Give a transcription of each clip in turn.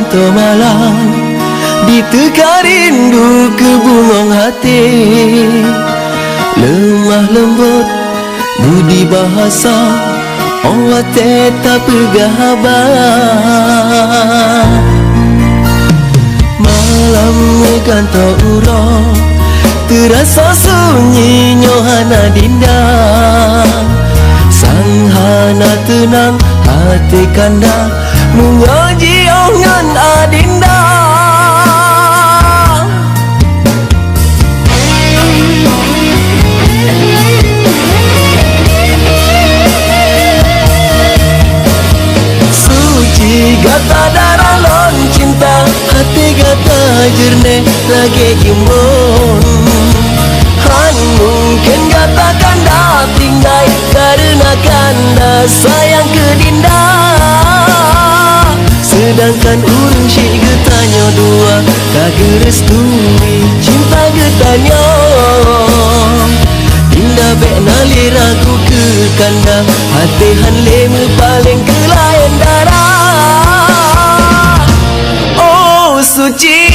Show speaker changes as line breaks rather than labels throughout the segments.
atau malam, ditekar rindu ke bungong hati. Lemah lembut budi bahasa, awak tetap bergahabat. Malam gantau urang, terasa sunyi nyohana dinda. Sang hana tenang hati kanda, mengaji ongan adinda. Suci gata darah lon cinta, hati gata jernih lagi imun. Han mungkin gata kanda tinggal karena kanda sayang ke dinda. Sedangkan urang syik getanya dua, kagak restui cinta getanya. Dinda bek nalir aku ke kanda, hati han lemu paling ke lain darah. Oh Suci,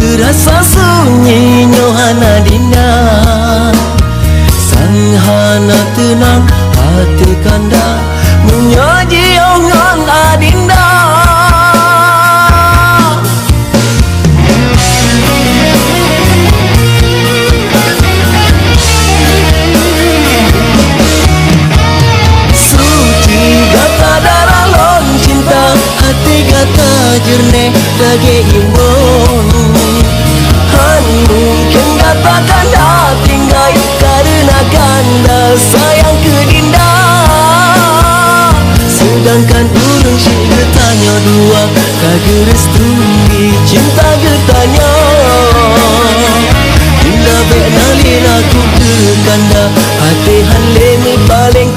terasa sunyi nyohana dinda. Sang hana tenang hati kanda, menyaji ongan adinda. Suci gata darah lon cinta, hati gata jernih lagi imun. Mungkin gata kanda tinggal karena kanda sayang ke dinda. Sedangkan urang syik getanya dua, kagak restui cinta getanya. Dinda bek nalin aku ke kanda, hati han lemu paling